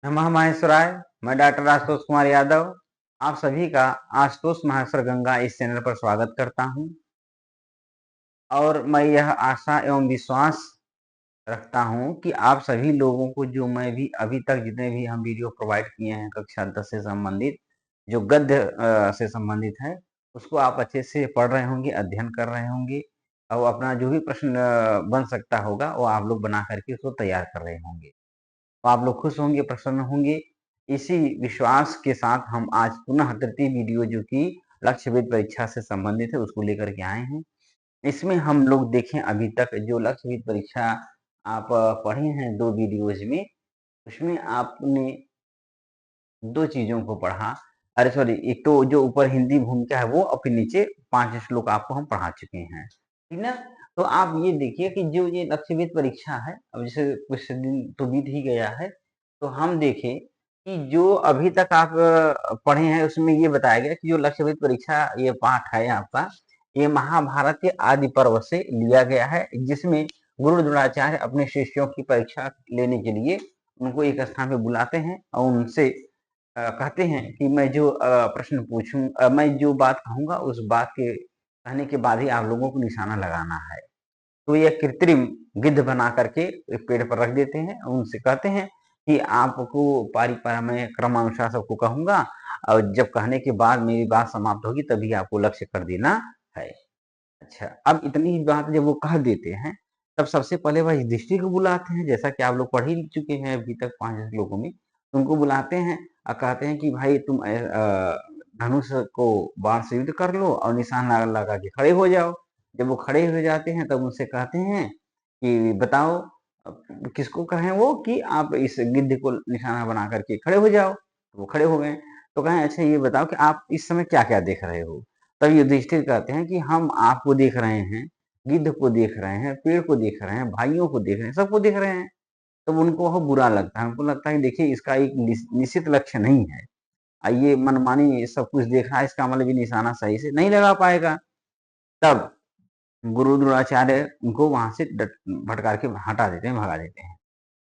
नमः महेश्वराय। मैं डॉक्टर आशुतोष कुमार यादव आप सभी का आशुतोष महेश्वर गंगा इस चैनल पर स्वागत करता हूं और मैं यह आशा एवं विश्वास रखता हूं कि आप सभी लोगों को जो मैं भी अभी तक जितने भी हम वीडियो प्रोवाइड किए हैं कक्षा 10 से संबंधित जो गद्य से संबंधित है उसको आप अच्छे से पढ़ रहे होंगे, अध्ययन कर रहे होंगे और अपना जो भी प्रश्न बन सकता होगा वो आप लोग बना करके उसको तैयार कर रहे होंगे। तो आप लोग खुश होंगे, प्रसन्न होंगे। इसी विश्वास के साथ हम आज पुनः तृतीय वीडियो जो कि लक्ष्य भेद परीक्षा से संबंधित है उसको लेकर के आए हैं। इसमें हम लोग देखें अभी तक जो लक्ष्य भेद परीक्षा आप पढ़े हैं 2 वीडियोज़ में, उसमें आपने 2 चीज़ों को पढ़ा। अरे सॉरी, एक तो जो ऊपर हिंदी भूमिका है वो और फिर नीचे 5 श्लोक आपको हम पढ़ा चुके हैं। ठीक ना? तो आप ये देखिए कि जो ये लक्ष्य भेद परीक्षा है, अब जैसे कुछ दिन तो बीत ही गया है, तो हम देखें कि जो अभी तक आप पढ़े हैं उसमें ये बताया गया कि जो लक्ष्य भेद परीक्षा ये पाठ है आपका, ये महाभारत के आदि पर्व से लिया गया है, जिसमें गुरु द्रोणाचार्य अपने शिष्यों की परीक्षा लेने के लिए उनको एक स्थान पे बुलाते हैं और उनसे कहते हैं कि मैं जो प्रश्न पूछूं मैं जो बात कहूंगा उस बात के कहने के बाद ही आप लोगों को निशाना लगाना है। तो ये कृत्रिम गिद्ध बना करके एक पेड़ पर रख देते हैं और उनसे कहते हैं कि आपको पारी पारा मैं क्रमानुसार सबको कहूंगा और जब कहने के बाद मेरी बात समाप्त होगी तभी आपको लक्ष्य कर देना है। अच्छा, अब इतनी ही बात जब वो कह देते हैं, तब सबसे पहले वह युधिष्ठिर को बुलाते हैं, जैसा कि आप लोग पढ़ ही चुके हैं अभी तक 5 श्लोकों में। उनको बुलाते हैं और कहते हैं कि भाई तुम धनुष को बाण से युद्ध कर लो और निशाना लगा के खड़े हो जाओ। जब वो खड़े हो जाते हैं तब उनसे कहते हैं कि बताओ किसको कहें वो कि आप इस गिद्ध को निशाना बना करके खड़े हो जाओ। तो वो खड़े हो गए। तो कहें अच्छा ये बताओ कि आप इस समय क्या-क्या देख रहे हो? तब युधिष्ठिर कहते हैं कि हम आपको देख रहे हैं, गिद्ध को देख रहे हैं, पेड़ को देख रहे हैं, भाइयों को देख रहे हैं, सबको देख रहे हैं। तब उनको वह बुरा लगता है, उनको लगता है कि देखिए इसका एक निश्चित लक्ष्य नहीं है। ये मनमानी सब कुछ देख रहा है, इसका मतलब ये निशाना सही से नहीं लगा पाएगा। तब गुरु द्रोणाचार्य उनको वहां से भटका के हटा देते हैं, भगा देते हैं।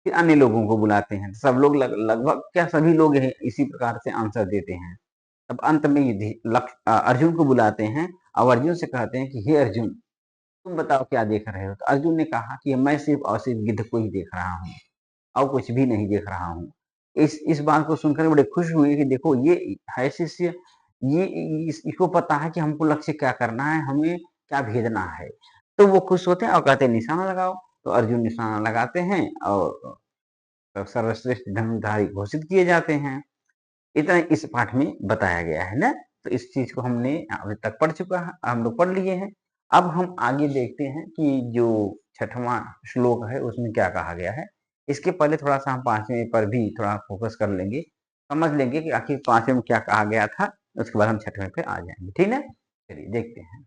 फिर अन्य लोगों को बुलाते हैं, सब लोग लगभग क्या सभी लोग इसी प्रकार से आंसर देते हैं। तब अंत में अर्जुन को बुलाते हैं और अर्जुन से कहते हैं कि हे अर्जुन, तुम बताओ क्या देख रहे हो? तो अर्जुन ने कहा कि मैं सिर्फ और सिर्फ गिद्ध को ही देख रहा हूँ और कुछ भी नहीं देख रहा हूँ। इस बात को सुनकर बड़े खुश हुए कि देखो ये है शिष्य, ये इसको पता है कि हमको लक्ष्य क्या करना है, हमें क्या भेजना है। तो वो खुश होते हैं और कहते हैं निशाना लगाओ। तो अर्जुन निशाना लगाते हैं और सर्वश्रेष्ठ धनुर्धारी घोषित किए जाते हैं। इतना इस पाठ में बताया गया है ना। तो इस चीज को हमने अभी तक पढ़ चुका है, हम लोग पढ़ लिए हैं। अब हम आगे देखते हैं कि जो 6वां श्लोक है उसमें क्या कहा गया है। इसके पहले थोड़ा सा हम 5वें पर भी थोड़ा फोकस कर लेंगे, समझ लेंगे कि आखिर 5वें में क्या कहा गया था। उसके बाद हम 6वें पे आ जाएंगे, ठीक है। चलिए देखते हैं।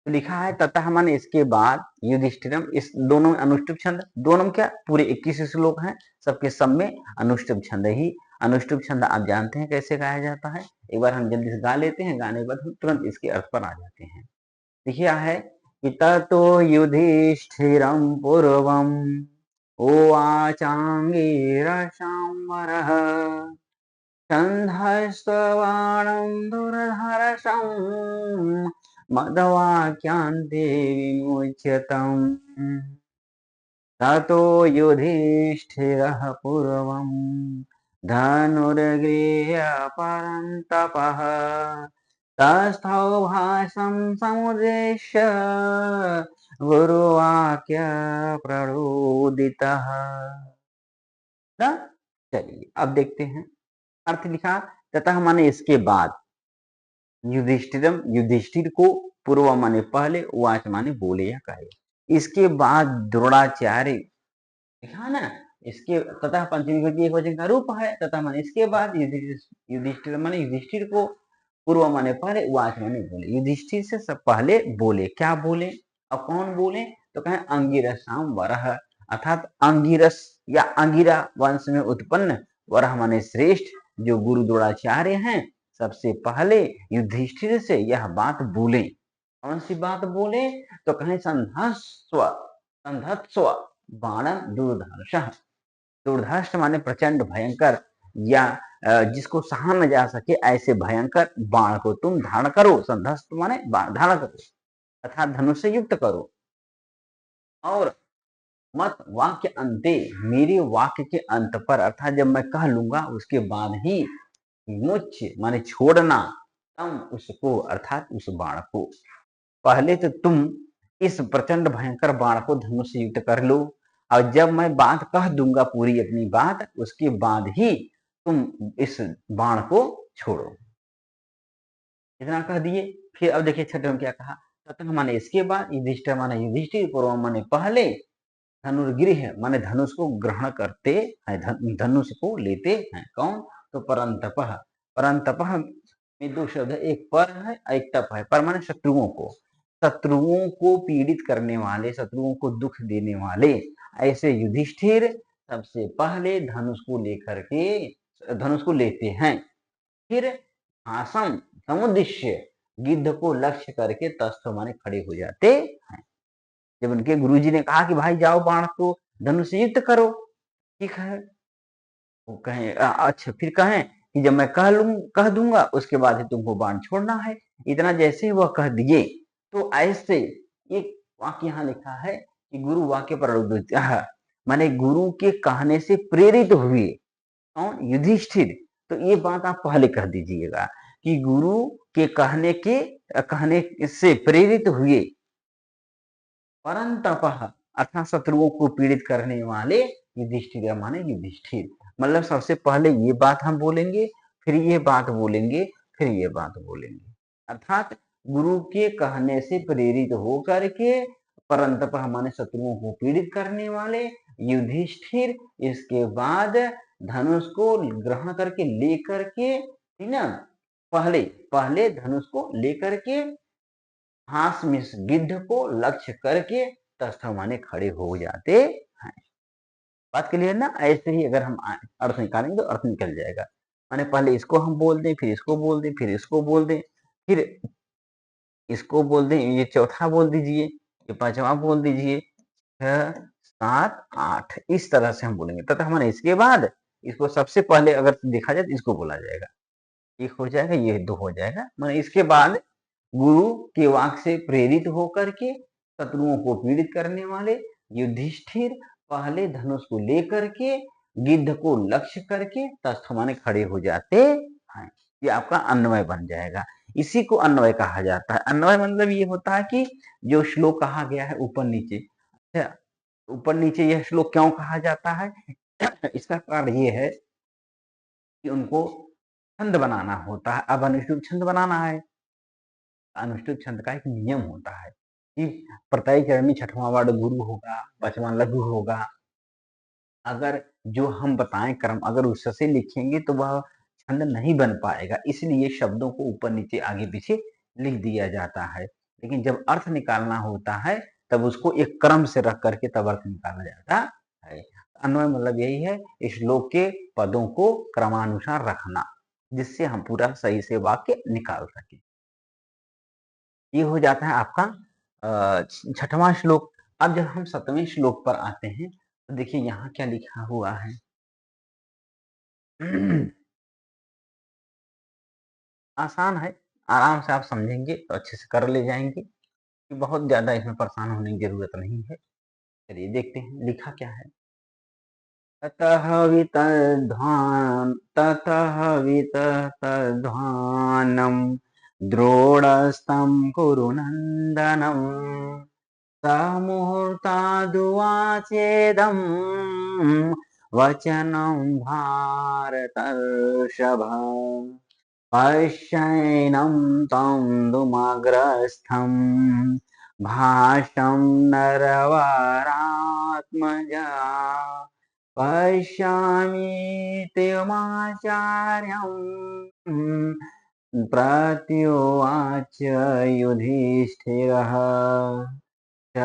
तो लिखा है ततः माने इसके बाद युधिष्ठिरम, इस दोनों में अनुष्टुप छंद, दोनों में क्या पूरे 21 श्लोक हैं, सबके सब में अनुष्टुप छंद ही। अनुष्टुप छंद आप जानते हैं कैसे गाया जाता है। एक बार हम जल्दी से गा लेते हैं, गाने के बाद हम तुरंत इसके अर्थ पर आ जाते हैं। लिखा है कि ततो युधिष्ठिरम पूर्वम उवाचांगिरसंवरः छन्दस्तवाणं दुर्धर्षं मदवाक्यान्ते विमुच्यतम्। ततो युधिष्ठिरः पूर्वं धनुर्गृह्य परन्तपः तस्थौ भाषं समुद्देश्य गुरुवाक्य प्रणोदितः। ना? चलिए अब देखते हैं अर्थ। लिखा तथा माने इसके बाद, युधिष्ठिरम युधिष्ठिर को, पूर्व माने पहले, उवाच माने बोले या कहे। इसके बाद द्रोणाचार्य, लिखा ना, इसके तथा पंचमी विभक्ति एकवचन का रूप है। तथा माने इसके बाद, युधिष्ठिर माने युधिष्ठिर को, पूर्व माने पहले, उवाच माने बोले। युधिष्ठिर से सब पहले बोले। क्या बोले और कौन बोले? तो कहें अंगिरसाम वरह, अर्थात अंगिरस या अंगिरा वंश में उत्पन्न, वरह माने श्रेष्ठ, जो गुरु द्रोणाचार्य हैं, सबसे पहले युधिष्ठिर से यह बात बोले। कौन सी बात बोले? तो कहें संधत्स्व बाणं दुर्धर्षः, दुर्धर्ष माने प्रचंड भयंकर या जिसको सहा न जा सके ऐसे भयंकर बाण को तुम धारण करो। संधस्त माने धारण करो अर्थात धनुष से युक्त करो। और मत वाक्य अंते, मेरे वाक्य के अंत पर अर्थात जब मैं कह लूंगा उसके बाद ही मुच्य माने छोड़ना, तम उसको अर्थात उस बाण को। पहले तो तुम इस प्रचंड भयंकर बाण को धनुष से युक्त कर लो, और जब मैं बात कह दूंगा पूरी अपनी बात, उसके बाद ही तुम इस बाण को छोड़ो। इतना कह दिए। फिर अब देखिए छठे में क्या कहा, ततः माने इसके बाद, युधिष्ठिर माने युधिष्ठिर, पूर्व माने पहले, धनुर्गृह माने धनुष को ग्रहण करते हैं, धनुष को लेते हैं। कौन? तो परंतपः, परंतपः में दो शब्द है, एक पर है एक तप है। पर माने शत्रुओं को, शत्रुओं को पीड़ित करने वाले, शत्रुओं को दुख देने वाले ऐसे युधिष्ठिर सबसे पहले धनुष को लेकर के धनुष को लेते हैं। फिर आसम समुद्देश्य, गिद्ध को लक्ष्य करके तस्थ माने खड़े हो जाते हैं। जब उनके गुरुजी ने कहा कि भाई जाओ बाण को धनुष से युक्त करो, ठीक है, वो कहें अच्छा, फिर कहें कि जब मैं कह दूंगा उसके बाद ही तुमको बाण छोड़ना है। इतना जैसे ही वह कह दिए, तो ऐसे एक वाक्य यहाँ लिखा है कि गुरु वाक्य पर माने गुरु के कहने से प्रेरित हुए। कौन? युधिष्ठिर। तो ये बात आप पहले कह दीजिएगा कि गुरु के कहने से प्रेरित हुए, परंतपः अर्थात शत्रुओं को पीड़ित करने वाले युधिष्ठिर माने युधिष्ठिर। मतलब सबसे पहले ये बात हम बोलेंगे, फिर ये बात बोलेंगे, फिर ये बात बोलेंगे। अर्थात गुरु के कहने से प्रेरित होकर के परंतपः माने शत्रुओं को पीड़ित करने वाले युधिष्ठिर, इसके बाद धनुष को ग्रहण करके लेकर के, ठीक ना, पहले पहले धनुष को लेकर के हास में गिद्ध को लक्ष्य करके तस्थ माने खड़े हो जाते हैं। बात क्लियर ना? ऐसे ही अगर हम अर्थ निकालेंगे तो अर्थ निकल जाएगा। माने पहले इसको हम बोल दें, फिर इसको बोल दें, फिर इसको बोल दें, फिर इसको बोल दें, ये चौथा बोल दीजिए, ये पांचवा बोल दीजिए, 6, 7, 8 इस तरह से हम बोलेंगे। तथा हमारे इसके बाद इसको सबसे पहले अगर देखा जाए तो इसको बोला जाएगा, एक हो जाएगा, ये दो हो जाएगा। माने इसके बाद गुरु के वाक से प्रेरित होकर के शत्रुओं को पीड़ित करने वाले युधिष्ठिर पहले धनुष को लेकर के गिद्ध को लक्ष्य करके तस्थ माने खड़े हो जाते हैं। ये आपका अन्वय बन जाएगा। इसी को अन्वय कहा जाता है। अन्वय मतलब ये होता है कि जो श्लोक कहा गया है ऊपर नीचे, अच्छा ऊपर नीचे यह श्लोक क्यों कहा जाता है? इसका कारण ये है कि उनको छंद बनाना होता है। अब अनुष्टुप छंद बनाना है। अनुष्टुप छंद का एक नियम होता है कि प्रत्येक चरण में छठवां वर्ड गुरु होगा, पांचवां लघु होगा। अगर जो हम बताएं क्रम अगर उससे लिखेंगे तो वह छंद नहीं बन पाएगा, इसलिए शब्दों को ऊपर नीचे आगे पीछे लिख दिया जाता है। लेकिन जब अर्थ निकालना होता है तब उसको एक क्रम से रख करके तब अर्थ निकाला जाता है। अन्वय मतलब यही है, श्लोक के पदों को क्रमानुसार रखना, जिससे हम पूरा सही से वाक्य निकाल सके। ये हो जाता है आपका छठवां श्लोक। अब जब हम 7वें श्लोक पर आते हैं तो देखिए यहाँ क्या लिखा हुआ है। आसान है, आराम से आप समझेंगे तो अच्छे से कर ले जाएंगे, बहुत ज्यादा इसमें परेशान होने की जरूरत नहीं है। चलिए देखते हैं लिखा क्या है। ततः विततध्वानं द्रोणस्तं कुरु नन्दनं स मुहूर्तादुवाचेदं वचनं भारतर्षभ पश्यैनं तं दुमग्रस्थं भाषं नरवरात्मजा पश्यामि त्वमाचार्यम् प्रत्युवाच युधिष्ठिरः च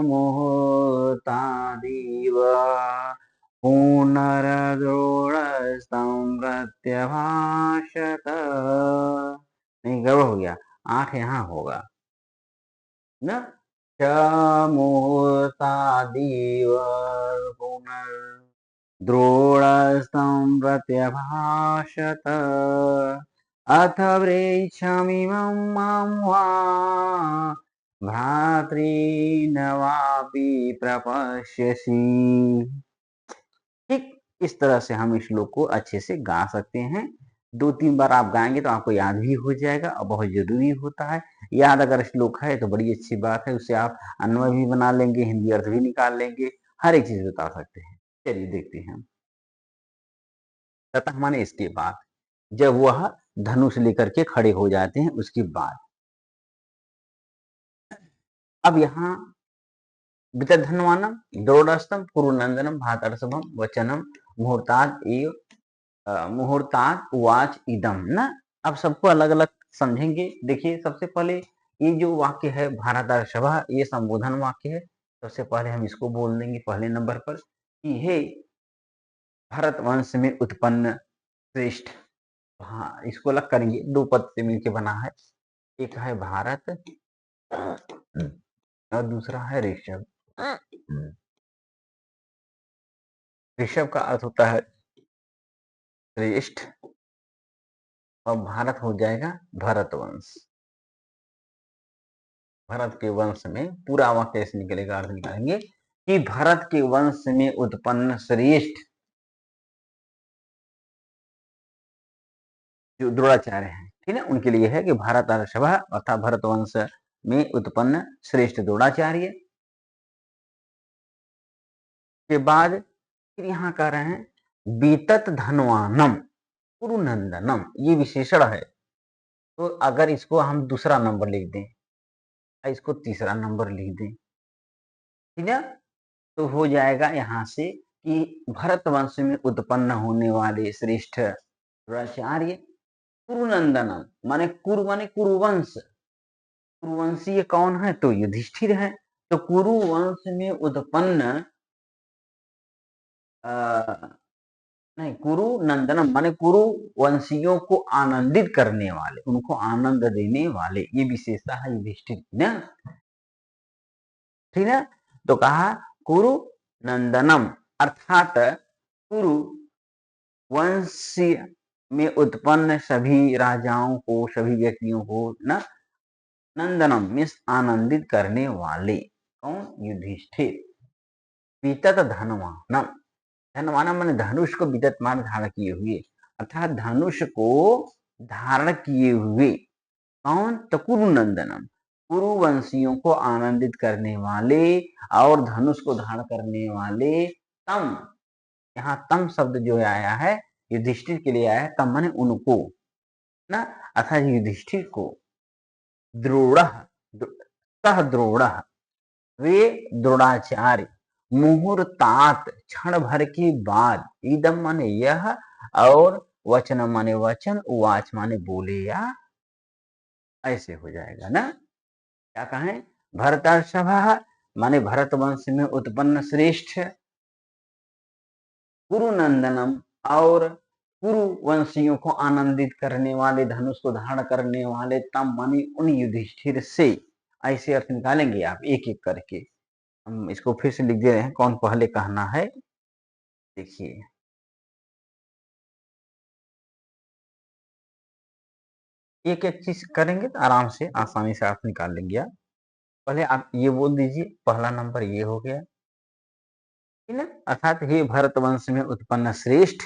मुहूर्तादिव पुनर्द्रोणस्तं प्रत्यभाषत। नहीं गड़बड़ हो गया, 8 यहाँ होगा ना। च मुहूर्तादिव द्रोणस्तं प्रत्यभाषत अथ वृक्षमिमं मां वा भ्रातॄनवापि प्रपश्यसि। ठीक इस तरह से हम इस श्लोक को अच्छे से गा सकते हैं। 2-3 बार आप गाएंगे तो आपको याद भी हो जाएगा और बहुत जरूरी होता है। याद अगर श्लोक है तो बड़ी अच्छी बात है, उससे आप अन्वय भी बना लेंगे, हिंदी अर्थ भी निकाल लेंगे, हर एक चीज बता सकते हैं। चलिए देखते हैं। तथा माने इसके बाद, जब वह धनुष लेकर के खड़े हो जाते हैं उसके बाद। अब यहाँ वितधन्वानम द्रोणस्थम कुरुनंदनम भातर्षभम वचनम मुहूर्तात् उवाच इदम ना। अब सबको अलग अलग समझेंगे। देखिए सबसे पहले ये जो वाक्य है भारतर्षभ, ये संबोधन वाक्य है। सबसे पहले हम इसको बोल देंगे पहले नंबर पर कि हे भारत वंश में उत्पन्न श्रेष्ठ। हाँ, इसको अलग करेंगे, 2 पद से मिलकर बना है। एक है भारत और दूसरा है ऋषभ। ऋषभ का अर्थ होता है श्रेष्ठ और भारत हो जाएगा भरत वंश। भरत के वंश में पूरा वाक्य कैसे निकलेगा, अर्थ निकालेंगे कि भरत के वंश में उत्पन्न श्रेष्ठ जो द्रोणाचार्य हैं, ठीक है, उनके लिए है कि भारत सभा अर्थात भरत वंश में उत्पन्न श्रेष्ठ द्रोणाचार्य के बाद फिर यहाँ कह रहे हैं बीतत धनवानम कुरुनंदनम, ये विशेषण है। तो अगर इसको हम दूसरा नंबर लिख दें, इसको तीसरा नंबर लिख दें, ठीक है, तो हो जाएगा यहाँ से कि भरत वंश में उत्पन्न होने वाले श्रेष्ठ द्रोणाचार्य कुरुनंदनम माने कुरुवंश। कुरुवंशीय कौन है, तो युधिष्ठिर है। तो कुरुवंश में उत्पन्न नहीं, कुरु नंदनम माने कुरु वंशियों को आनंदित करने वाले, उनको आनंद देने वाले, ये विशेषता है युधिष्ठिर की ना, ठीक है। तो कहा कुरु नंदनम अर्थात कुरु वंशीय में उत्पन्न सभी राजाओं को, सभी व्यक्तियों को ना नंदनम मीन्स आनंदित करने वाले, कौन, युधिष्ठिर। पीतत धनवानम, धनवानम माने धनुष को विद्यमान धारण किए हुए, अर्थात धनुष को धारण किए हुए, कौन, तो कुरुनंदनम कुरुवंशियों को आनंदित करने वाले और धनुष को धारण करने वाले। तम, यहाँ तम शब्द जो आया है युधिष्ठिर के लिए आया है, तम माने उनको ना, अर्थात युधिष्ठिर को द्रोण सह द्रोण वे द्रोणाचार्य मुहूर्तात क्षण भर के बाद, इदम माने यह और वचन माने वचन, उवाच माने बोले या, ऐसे हो जाएगा ना। क्या कहें, भरतर्षभ माने भरत वंश में उत्पन्न श्रेष्ठ कुरुनंदनम और कुरु वंशियों को आनंदित करने वाले, धनुष को धारण करने वाले, तम माने उन युधिष्ठिर से। ऐसे अर्थ निकालेंगे आप एक एक करके। हम इसको फिर से लिख दे रहे हैं, कौन पहले कहना है, देखिए। एक एक चीज करेंगे तो आराम से आसानी से आप निकाल लेंगे। आप पहले आप ये बोल दीजिए, पहला नंबर ये हो गया, ठीक है, अर्थात हे भरत वंश में उत्पन्न श्रेष्ठ।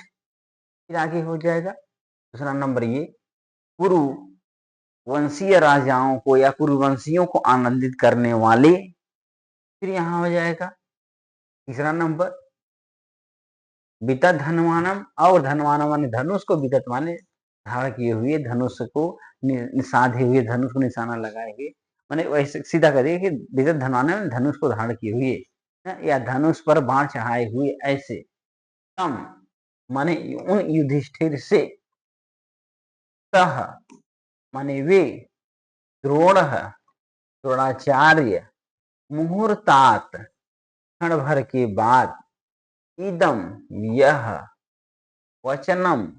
फिर आगे हो जाएगा दूसरा नंबर ये कुरु वंशीय राजाओं को या कुरुवंशियों को आनंदित करने वाले। फिर यहाँ हो जाएगा तीसरा नंबर वितत धनवानम, और धनवानम माने धनुष को, वितत माने धारण किए हुए, धनुष को साधे हुए, धनुष को निशाना लगाए हुए, माने वैसे सीधा करिए कि वितत धनवानम धनुष को धारण किए हुए या धनुष पर बाण चढ़ाए हुए, ऐसे। तम माने उन युधिष्ठिर से, सह माने वे, द्रोण द्रोणाचार्य, मुहूर्तात क्षण भर के बाद, इदम यह, वचनम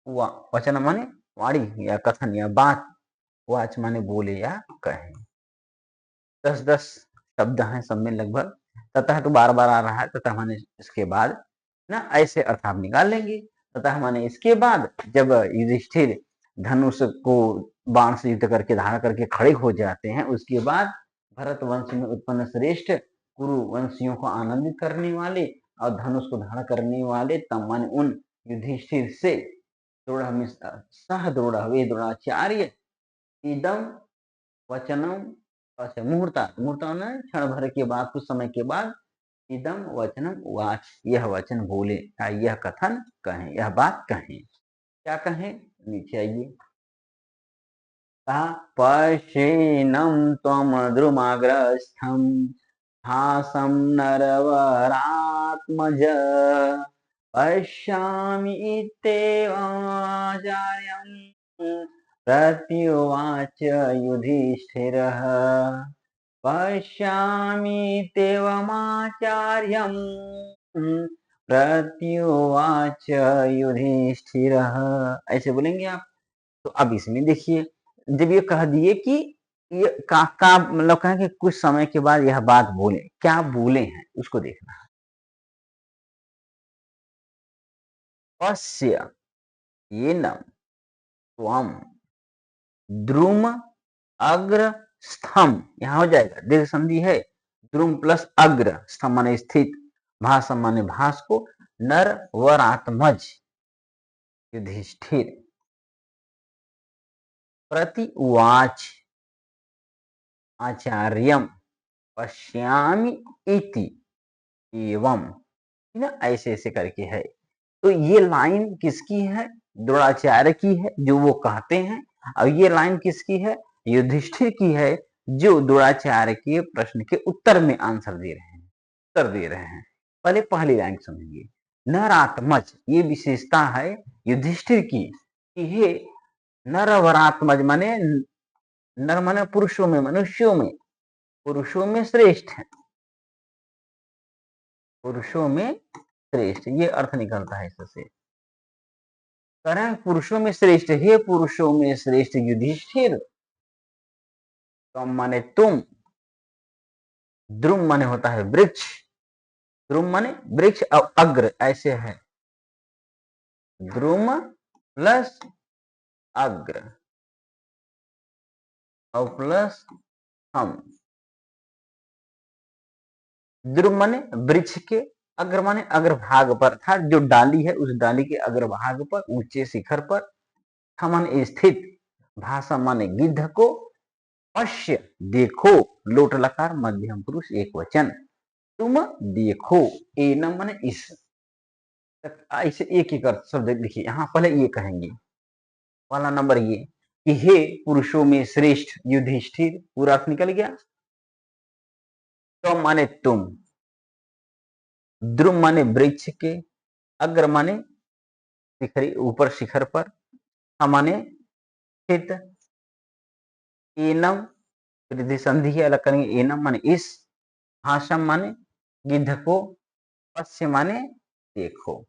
वचन माने वाणी या कथन या बात, वाच माने बोले या कहे। 10-10 शब्द हैं सब में लगभग। ततः तो बार बार आ रहा है, ततः माने इसके बाद ना, ऐसे अर्थ आप निकाल लेंगे। तथा माने इसके बाद जब युधिष्ठिर धनुष को बाण से युद्ध करके धारण करके खड़े हो जाते हैं, उसके बाद भरत वंश में उत्पन्न श्रेष्ठ कुरु वंशियों को आनंदित करने वाले और धनुष को धारण करने वाले तब माने उन युधिष्ठिर से दृढ़ सह दृढ़ वे द्रोणाचार्य इदम वचनम, अच्छा मुहूर्ता मुहूर्ता ने क्षण भर के बाद, कुछ समय के बाद इदम वचनम उवाच, यह वचन बोले या यह कथन कहें, यह बात कहें। क्या कहें? नीचे आइए। कहा पश्येनं त्वं द्रुमाग्रस्थं हासं नरवरात्मज पश्यामि इत्येवाचार्यं प्रत्युवाच युधिष्ठिरः पश्यामीत्येवमाचार्यम् प्रत्युवाच युधिष्ठिरः। ऐसे बोलेंगे आप। तो अब इसमें देखिए, जब ये कह दिए कि ये का मतलब कहें कि कुछ समय के बाद यह बात बोले, क्या बोले हैं उसको देखना है। पश्य येनम त्वम द्रुम अग्र स्थम, यहां हो जाएगा दीर्घ संधि है, द्रुम प्लस अग्र, स्थम माने स्थित, भासम माने भास को, नर वरात्मज युधिष्ठिर प्रति उवाच आचार्यम पश्यामि इति एवं, ना ऐसे ऐसे करके है। तो ये लाइन किसकी है? द्रोणाचार्य की है, जो वो कहते हैं। और ये लाइन किसकी है? युधिष्ठिर की है, जो द्रोणाचार्य के प्रश्न के उत्तर में आंसर दे रहे हैं, उत्तर दे रहे हैं। पहले पहली लाइन समझिए। नरात्मज, ये विशेषता है युधिष्ठिर की कि हे नरवरात्मज माने नर माने पुरुषों में, मनुष्यों में, पुरुषों में श्रेष्ठ है, पुरुषों में श्रेष्ठ, ये अर्थ निकलता है इससे। करें पुरुषों में श्रेष्ठ, हे पुरुषों में श्रेष्ठ युधिष्ठिर, तुम माने तुम, द्रुम माने होता है वृक्ष, द्रुम माने वृक्ष और अग्र ऐसे है, द्रुम प्लस अग्र और प्लस हम। द्रुम माने वृक्ष के, अग्र माने अग्रभाग पर, अर्थात जो डाली है उस डाली के अग्रभाग पर, ऊंचे शिखर पर, थमन स्थित, भाषा माने गिद्ध को, पश्य देखो, लोट लकार मध्यम पुरुष एक वचन, तुम देखो, एनम माने इस, ऐसे एक एक अर्थ शब्द लिखिए। यहाँ पहले ये कहेंगे, पहला नंबर ये कि हे पुरुषों में श्रेष्ठ युधिष्ठिर, पूरा अर्थ निकल गया। तो माने तुम, द्रुम माने वृक्ष के, अग्र माने शिखरी ऊपर शिखर पर, माने स्थित, एनम रिद्धि संधि है, अलग करेंगे, एनम माने इस, हासम माने गिद्ध को, पश्य माने देखो।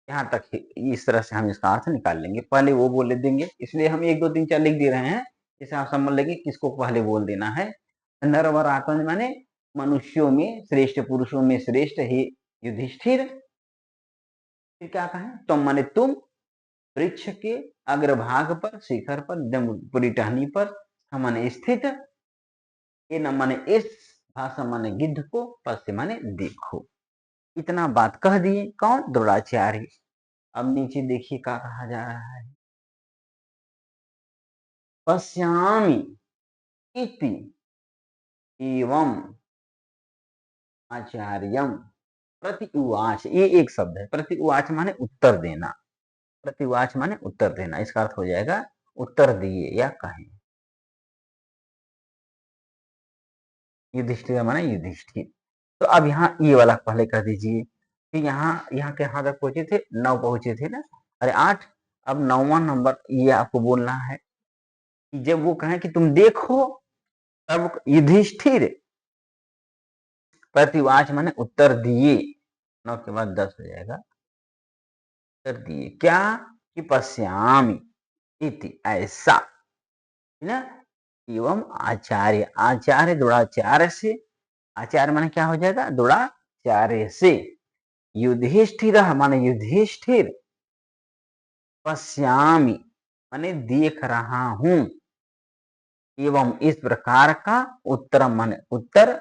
यहाँ तक इस तरह से हम इसका अर्थ निकाल लेंगे। पहले वो बोल देंगे, इसलिए हम 1 2 3 4 लिख दे रहे हैं, इसे आप समझ लेंगे किसको पहले बोल देना है। नर वर आत्मज माने मनुष्यों में श्रेष्ठ, पुरुषों में श्रेष्ठ हे युधिष्ठिर। फिर क्या कहें? तुम माने तुम, वृक्ष के अग्रभाग पर, शिखर पर, पूरी टहनी पर, माने स्थित, ये न माने इस, भाषा माने गिद्ध को, पश्य माने देखो। इतना बात कह दिए कौन? द्रोणाचार्य। अब नीचे देखिए क्या कहा जा रहा है। पश्यामि इति एवं आचार्यम प्रति उवाच, ये एक शब्द है। प्रति उवाच माने उत्तर देना, प्रति उवाच माने उत्तर देना, इसका अर्थ हो जाएगा उत्तर दिए या कहें। युधिष्ठिर माने युधिष्ठिर। तो अब यहाँ ये वाला पहले कह दीजिए कि यहाँ के यहाँ तक पहुंचे थे, 9 पहुंचे थे ना, अरे 8, अब 9वां नंबर ये आपको बोलना है कि जब वो कहें कि तुम देखो, तब युधिष्ठिर प्रतिवाच माने उत्तर दिए, 9 के बाद 10 हो जाएगा, उत्तर दिए क्या? कि पश्यामि इति, ऐसा ना, एवं आचार्य, आचार्य द्रोणाचार्य से, आचार्य माने क्या हो जाएगा? द्रोणाचार्य से, युधिष्ठिर माने युधिष्ठिर, पश्यामि माने देख रहा हूं, एवं इस प्रकार का उत्तर माने उत्तर,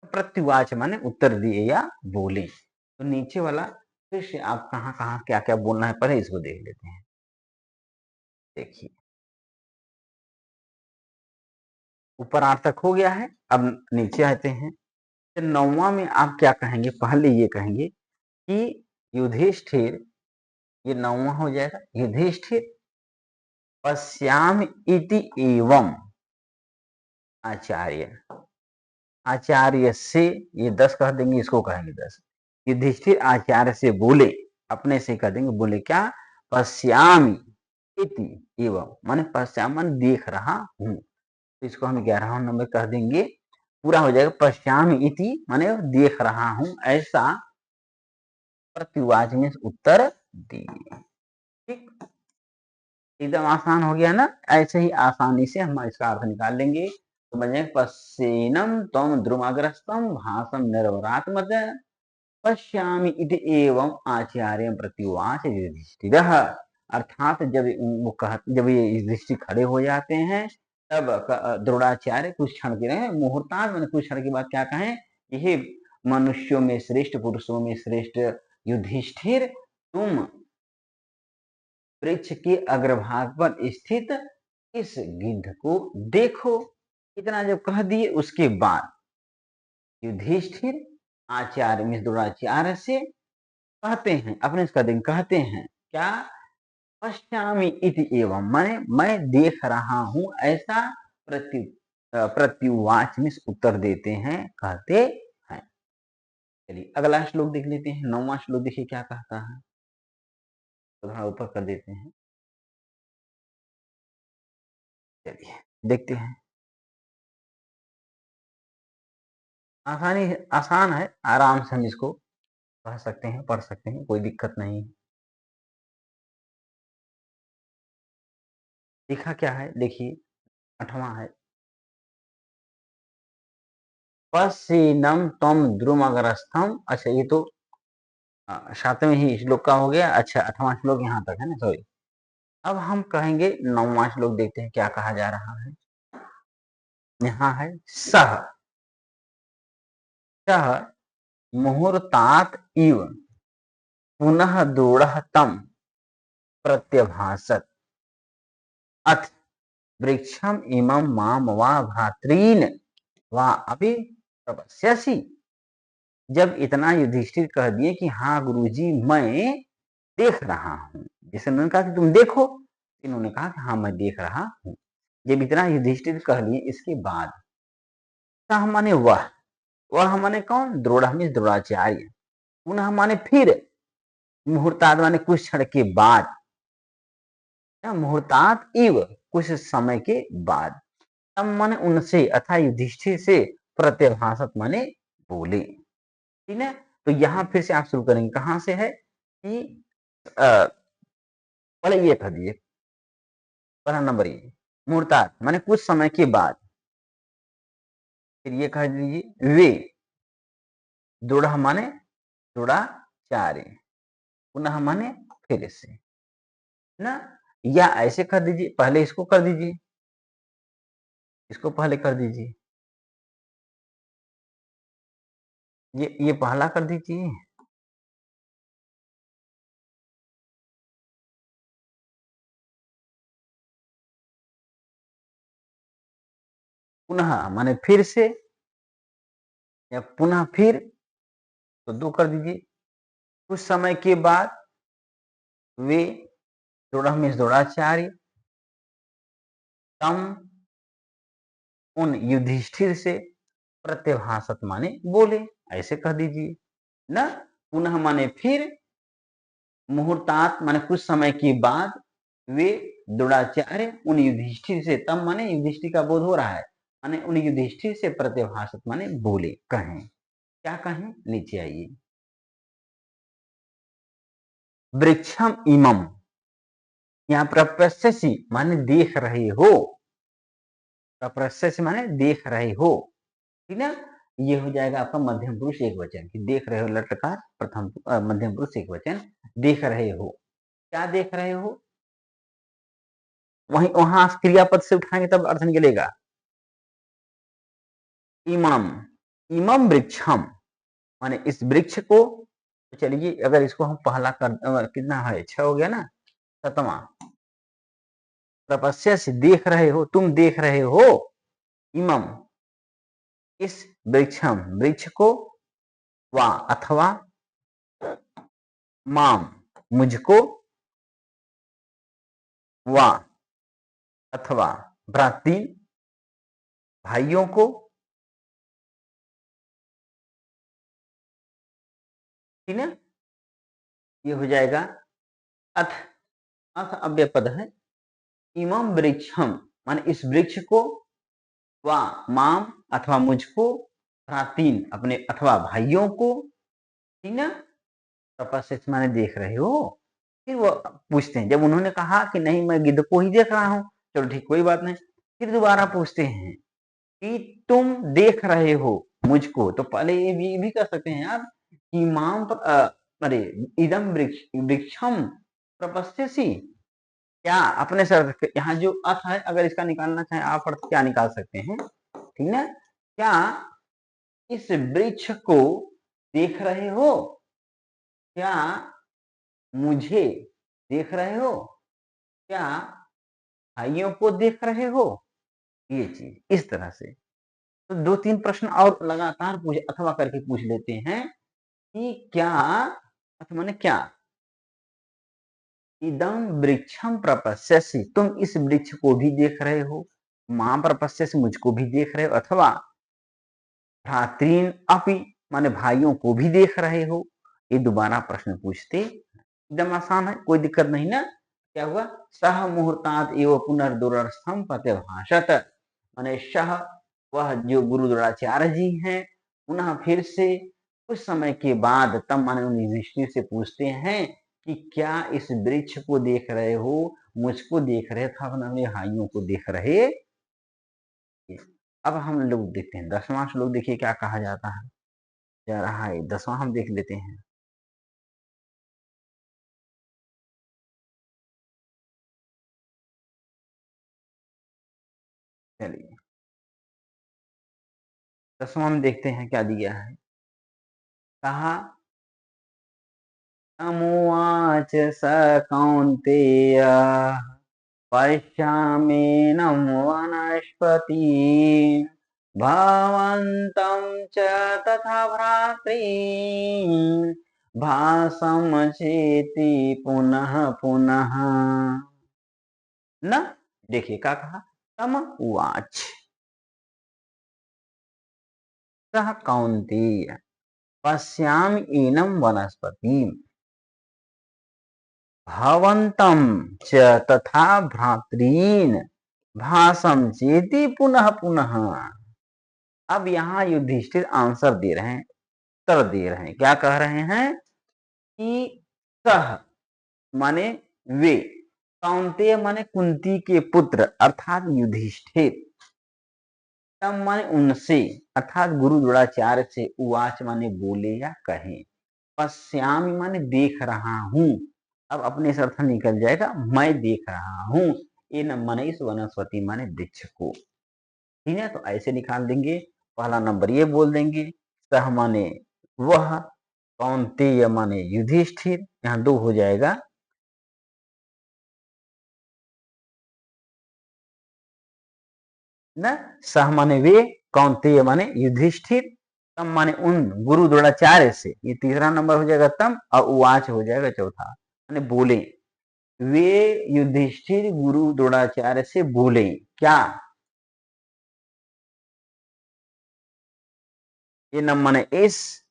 प्रत्युवाच माने उत्तर दिए या बोले। तो नीचे वाला फिर से आप कहाँ कहाँ क्या क्या बोलना है पहले इसको देख लेते हैं। देखिए ऊपर आठ तक हो गया है, अब नीचे आते हैं। तो 9वां में आप क्या कहेंगे, पहले ये कहेंगे कि युधिष्ठिर, ये 9वां हो जाएगा, युधिष्ठिर पश्याम इति एवं आचार्य, आचार्य से, ये 10 कह देंगे, इसको कहेंगे 10। युधिष्ठिर आचार्य से बोले, अपने से कह देंगे, बोले क्या, पश्यामि इति एवं माने पश्याम माने देख रहा हूं, तो इसको हम 11वां नंबर कह देंगे, पूरा हो जाएगा। पश्यामि इति माने देख रहा हूं ऐसा, प्रतिवाच में उत्तर दिए। ठीक, एकदम आसान हो गया ना। ऐसे ही आसानी से हम इसका अर्थ निकाल लेंगे, तो बन जाएगा पश्येनम त्वं द्रुमाग्रस्तम भासम निर्वरात्मत पश्यामि इति एवं आचार्य प्रत्युवाच युधिष्ठिरः। अर्थात जब ये युधिष्ठिर खड़े हो जाते हैं, तब द्रोणाचार्य कुछ क्षण के रहे, मुहूर्तांत मैंने कुछ क्षण के बाद क्या कहें, यह मनुष्यों में श्रेष्ठ, पुरुषों में श्रेष्ठ युधिष्ठिर, तुम वृक्ष के अग्रभाग पर स्थित इस गिद्ध को देखो। इतना जब कह दिए, उसके बाद युधिष्ठिर आचार्य मिस द्रोणाचार्य से कहते हैं, अपने कदम कहते हैं क्या, पश्यामि इति एवं माने मैं देख रहा हूं ऐसा, प्रत्युवाच में उत्तर देते हैं, कहते हैं। चलिए अगला श्लोक देख लेते हैं। 9वां श्लोक देखिए क्या कहता है, तो थोड़ा ऊपर कर देते हैं। चलिए देखते हैं। आसान है, आराम से हम इसको पढ़ सकते हैं, कोई दिक्कत नहीं। लिखा क्या है देखिए, 8वां है, पश्येनम त्वं द्रुमग्रस्थम। अच्छा ये तो 7वें ही श्लोक का हो गया। अच्छा 8वां श्लोक यहाँ तक है ना, सॉरी। अब हम कहेंगे 9वां श्लोक, देखते हैं क्या कहा जा रहा है। यहाँ है सह सह मुहूर्तात् इव पुनः दूढ़ तम प्रत्यभासत अथ वृक्षम इमं माम वा भ्रातॄन् वा अभि प्रपश्यसि। जब इतना युधिष्ठिर कह दिए कि हाँ गुरुजी मैं देख रहा हूं, जैसे उन्होंने कहा कि तुम देखो, इन्होंने कहा कि हाँ मैं देख रहा हूं। जब इतना युधिष्ठिर कह लिए, इसके बाद सह माने वह माने कौन, द्रोण में द्रोणाचार्य, पुनः माने फिर, मुहूर्ताद माने कुछ क्षण के बाद, मुहूर्तात इव कुछ समय के बाद, तब माने उनसे अथा युधिष्ठिर से, प्रत्यभाषत माने बोले। ठीक है, तो यहां फिर से आप शुरू करेंगे, कहां से है कि पहले ये कह दिए, पहला नंबर ये मुहूर्तात माने कुछ समय के बाद, फिर ये कह दीजिए वे, दृढ़ माने द्रोणाचार्य, पुनः माने फिर से ना, या ऐसे कर दीजिए, पहले इसको कर दीजिए, इसको पहले कर दीजिए, ये पहला कर दीजिए, पुनः माने फिर से, या पुनः फिर, तो 2 कर दीजिए। कुछ समय के बाद वे, दृढ़ में द्रोणाचार्य, तम उन युधिष्ठिर से, प्रत्यभाषत माने बोले, ऐसे कह दीजिए ना। पुनः माने फिर, मुहूर्तात माने कुछ समय के बाद, वे द्रोणाचार्य उन युधिष्ठिर से, तब माने युधिष्ठिर का बोध हो रहा है, माने उन युधिष्ठिर से प्रत्यभाषत माने बोले, कहें, क्या कहें, नीचे आइए। वृक्षम इमम, यहाँ प्रपश्यसि माने देख रहे हो, प्रपश्यसि माने देख रहे हो, ठीक है। ये हो जाएगा आपका मध्यम पुरुष एक वचन कि देख रहे हो लटकार प्रथम मध्यम पुरुष एक वचन देख रहे हो। क्या देख रहे हो? वहीं वहां क्रियापद से उठाएंगे तब अर्थ निकलेगा। इमम, इमम वृक्षम माने इस वृक्ष को। तो चलिए अगर इसको हम पहला कर कितना है 6 हो गया ना, 7वां। तपस्या से देख रहे हो, तुम देख रहे हो इमम इस वृक्षम वृक्ष को, वा अथवा माम मुझको, वा अथवा भ्रातृ भाइयों को। ठीक है, ये हो जाएगा अथ। अथ अव्यय पद है। इमम वृक्षम माने इस वृक्ष को, वा माम अथवा मुझको, भ्रातीन अपने अथवा भाइयों को। ठीक ना, तपस्या माने देख रहे हो। फिर वो पूछते हैं, जब उन्होंने कहा कि नहीं मैं गिद्ध को ही देख रहा हूं, चलो ठीक कोई बात नहीं, फिर दोबारा पूछते हैं कि तुम देख रहे हो मुझको। तो पहले ये भी कर सकते हैं आप कि माम अरे इदम वृक्षम प्रपश्यसि, क्या अपने से अर्थ यहाँ जो अर्थ है अगर इसका निकालना चाहे आप अर्थ क्या निकाल सकते हैं। ठीक ना, क्या इस वृक्ष को देख रहे हो, क्या मुझे देख रहे हो, क्या भाइयों को देख रहे हो, ये चीज इस तरह से। तो 2-3 प्रश्न और लगातार पूछ अथवा करके पूछ लेते हैं कि क्या अथवा माने क्या, इदम वृक्षम प्रपश्यसि तुम इस वृक्ष को भी देख रहे हो, मां प्रपश्यसि मुझको भी देख रहे हो, अथवा भ्रातृन अपि माने भाइयों को भी देख रहे हो। ये दोबारा प्रश्न पूछते एकदम आसान है, कोई दिक्कत नहीं ना। क्या हुआ, सह मुहूर्तात् एव पुनर्दुरस्थम प्रतिभाषत माने सह वह जो गुरु द्रोणाचार्य जी हैं, पुनः फिर से कुछ समय के बाद तब माने युधिष्ठिर से पूछते हैं कि क्या इस वृक्ष को देख रहे हो, मुझको देख रहे था, अपने भाइयों को देख रहे। अब हम लोग देखते हैं 10वां श्लोक, देखिए क्या कहा जाता है जा रहा है। 10वां हम देख लेते हैं। चलिए 10वां में देखते हैं क्या दिया है। कहा तमुवाच स कौन्तेय पश्याम्येनं वनस्पति भवन्तं च तथा भ्रातॄन् भासं चेति पुनः पुनः न। देखिए क्या कहा, तम उवाच सः कौन्तेय पश्यामि एनं वनस्पतिम् भवन्तं च तथा भ्रातॄन् भासं चेति पुनः पुनः। अब यहाँ युधिष्ठिर आंसर दे रहे हैं, उत्तर दे रहे हैं। क्या कह रहे हैं कि सह माने वे, कौन्तेय माने कुंती के पुत्र अर्थात युधिष्ठिर, तम माने उनसे अर्थात गुरु द्रोणाचार्य से, उवाच माने बोले या कहे, पश्यामि माने देख रहा हूं। अब अपने से अर्थ निकल जाएगा, मैं देख रहा हूं ये न माने इस वनस्पति माने वृक्ष को। ठीक है, तो ऐसे निकाल देंगे। पहला नंबर ये बोल देंगे, सह माने वह, कौन्तेय माने युधिष्ठिर, यहाँ 2 हो जाएगा। न सह माने वे, कौन्तेय माने युधिष्ठिर, तम माने उन गुरु द्रोणाचार्य से, ये तीसरा नंबर हो जाएगा तम, और उवाच हो जाएगा चौथा माने बोले। वे युधिष्ठिर गुरु द्रोणाचार्य से बोले क्या, ये न माने इस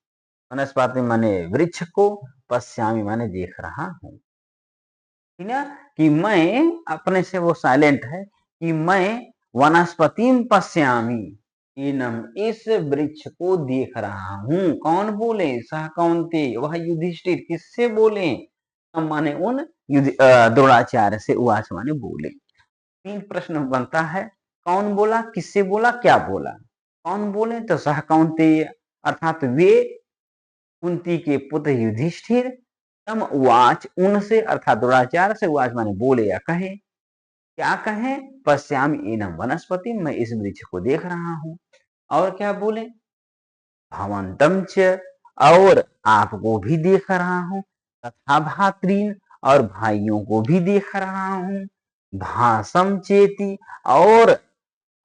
वनस्पति माने वृक्ष को, पश्यामी माने देख रहा हूं। ठीक है, कि मैं अपने से वो साइलेंट है कि मैं वनस्पति पश्यामी इनम इस वृक्ष को देख रहा हूं। कौन बोले, सह कौन्ते वह युधिष्ठिर, किससे बोले, माने उन द्रोणाचार्य से, उवाच माने बोले। 3 प्रश्न बनता है, कौन बोला, किससे बोला, क्या बोला। कौन बोले? तो सह कौन्तेय अर्थात वे कुंती के पुत्र युधिष्ठिर तम उवाच उनसे अर्थात द्रोणाचार्य से उवाच माने बोले या कहे, क्या कहे? पश्यामि एनम वनस्पति, मैं इस वृक्ष को देख रहा हूं। और क्या बोले? भवंतम च, और आपको भी देख रहा हूं, तथा भातृन, और भाइयों को भी देख रहा हूं, भासम चेती, और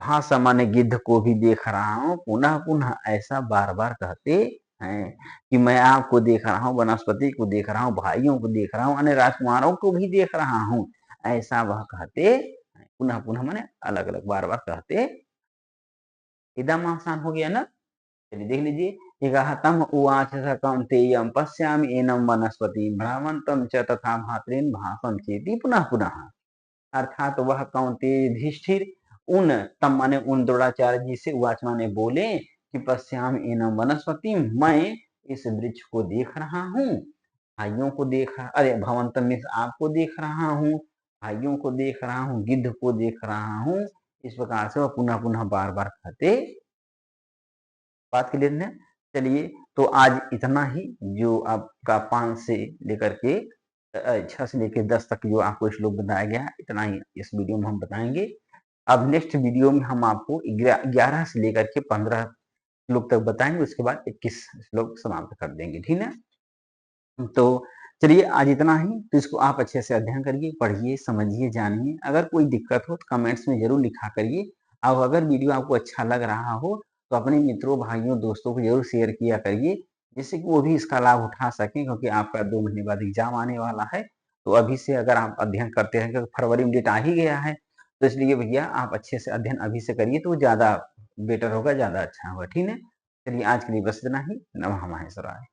भाषा माने गिद्ध को भी देख रहा हूं। पुनः पुनः ऐसा बार बार कहते हैं कि मैं आपको देख रहा हूं, वनस्पति को देख रहा हूं, भाइयों को देख रहा हूं, अन्य राजकुमारों को भी देख रहा हूं, ऐसा वह कहते हैं। पुनः पुनः माने अलग अलग बार बार कहते। इदम आसान हो गया ना। चलिए देख लीजिए। तम उवाच स कौन्तेयं पश्यामि एनं वनस्पतिं भ्रामन्तं च तथा भातॄन् भासं चेति पुनः पुनः। अर्थात वह कौन्तेय युधिष्ठिर उन तम माने उन द्रोणाचार्य जी से उवाच माने बोले कि पश्याम एनम वनस्पति, मैं इस वृक्ष को देख रहा हूँ, भाइयों को देख रहा, अरे भवंतम मीन्स आपको देख रहा हूँ, भाइयों को देख रहा हूँ, गिद्ध को देख रहा हूँ। इस प्रकार से वह पुनः पुनः बार बार कहते। बात क्लियर है? चलिए, तो आज इतना ही जो आपका 5 से लेकर के 6 से लेकर 10 तक जो आपको श्लोक बताया गया, इतना ही इस वीडियो में हम बताएंगे। अब नेक्स्ट वीडियो में हम आपको 11 से लेकर के 15 श्लोक तक बताएंगे, उसके बाद 21 श्लोक समाप्त कर देंगे, ठीक है। तो चलिए आज इतना ही। तो इसको आप अच्छे से अध्ययन करिए, पढ़िए, समझिए, जानिए। अगर कोई दिक्कत हो तो कमेंट्स में जरूर लिखा करिए। और अगर वीडियो आपको अच्छा लग रहा हो तो अपने मित्रों, भाइयों, दोस्तों को जरूर शेयर किया करिए, जिससे कि वो भी इसका लाभ उठा सकें, क्योंकि आपका 2 महीने बाद एग्जाम आने वाला है। तो अभी से अगर आप अध्ययन करते हैं, क्योंकि फरवरी में डेट आ ही गया है, तो इसलिए भैया आप अच्छे से अध्ययन अभी से करिए, तो ज्यादा बेटर होगा, ज्यादा अच्छा होगा, ठीक है। चलिए आज के लिए बस इतना ही। नमः माहेश्वराय।